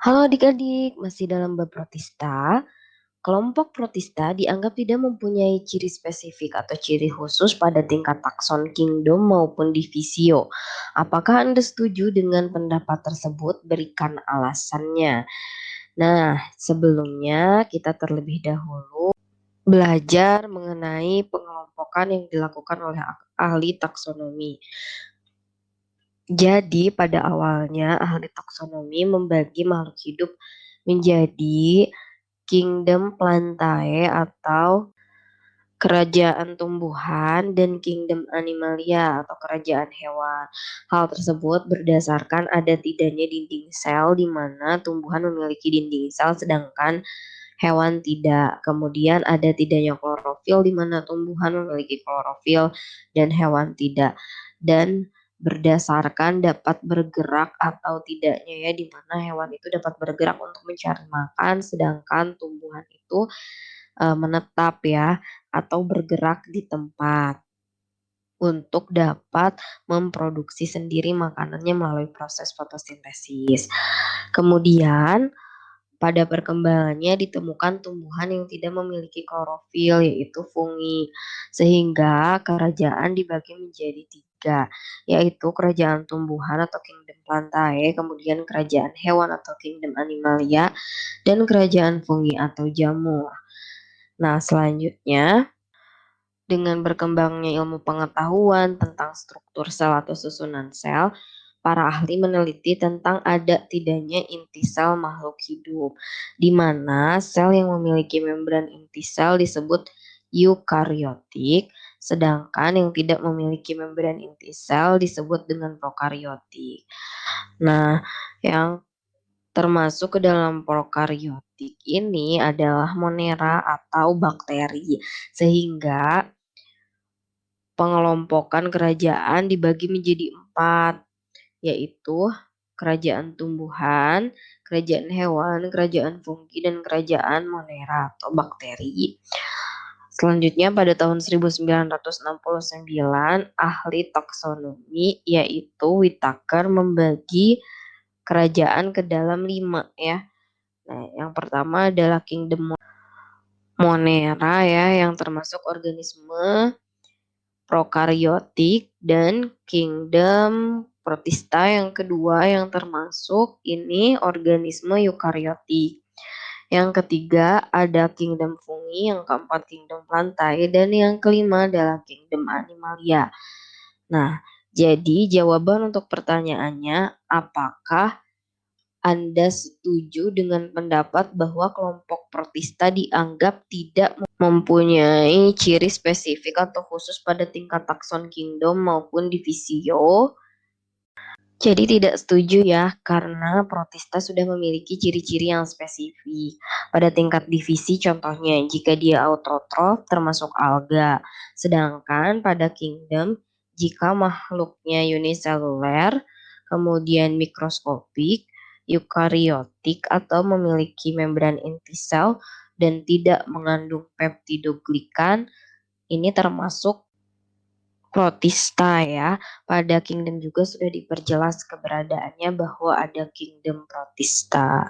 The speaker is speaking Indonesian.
Halo adik-adik, masih dalam bab protista. Kelompok protista dianggap tidak mempunyai ciri spesifik atau ciri khusus pada tingkat takson kingdom maupun divisio. Apakah Anda setuju dengan pendapat tersebut? Berikan alasannya. Nah, sebelumnya kita terlebih dahulu belajar mengenai pengelompokan yang dilakukan oleh ahli taksonomi. Jadi pada awalnya ahli taksonomi membagi makhluk hidup menjadi kingdom plantae atau kerajaan tumbuhan dan kingdom animalia atau kerajaan hewan. Hal tersebut berdasarkan ada tidaknya dinding sel di mana tumbuhan memiliki dinding sel sedangkan hewan tidak. Kemudian ada tidaknya klorofil di mana tumbuhan memiliki klorofil dan hewan tidak. Dan berdasarkan dapat bergerak atau tidaknya ya di mana hewan itu dapat bergerak untuk mencari makan sedangkan tumbuhan itu menetap ya atau bergerak di tempat untuk dapat memproduksi sendiri makanannya melalui proses fotosintesis. Kemudian pada perkembangannya ditemukan tumbuhan yang tidak memiliki klorofil yaitu fungi sehingga kerajaan dibagi menjadi tiga yaitu kerajaan tumbuhan atau kingdom plantae, kemudian kerajaan hewan atau kingdom animalia dan kerajaan fungi atau jamur. Nah, selanjutnya dengan berkembangnya ilmu pengetahuan tentang struktur sel atau susunan sel, para ahli meneliti tentang ada tidaknya inti sel makhluk hidup, di mana sel yang memiliki membran inti sel disebut eukariotik, sedangkan yang tidak memiliki membran inti sel disebut dengan prokariotik. Nah, yang termasuk ke dalam prokariotik ini adalah monera atau bakteri, sehingga pengelompokan kerajaan dibagi menjadi 4, yaitu kerajaan tumbuhan, kerajaan hewan, kerajaan fungi, dan kerajaan monera atau bakteri. Selanjutnya pada tahun 1969, ahli taksonomi yaitu Whittaker membagi kerajaan ke dalam 5 ya. Nah, yang pertama adalah Kingdom Monera ya, yang termasuk organisme prokaryotik dan kingdom protista yang kedua yang termasuk ini organisme eukaryotik. Yang ketiga ada kingdom fungi, yang keempat kingdom plantae, dan yang kelima adalah kingdom animalia. Nah, jadi jawaban untuk pertanyaannya, apakah Anda setuju dengan pendapat bahwa kelompok protista dianggap tidak mempunyai ciri spesifik atau khusus pada tingkat takson kingdom maupun divisio? Jadi tidak setuju ya, karena protista sudah memiliki ciri-ciri yang spesifik. Pada tingkat divisi contohnya, jika dia autotrof termasuk alga. Sedangkan pada kingdom, jika makhluknya uniseluler, kemudian mikroskopik, eukariotik atau memiliki membran inti sel dan tidak mengandung peptidoglikan, ini termasuk protista ya. Pada kingdom juga sudah diperjelas keberadaannya bahwa ada kingdom protista.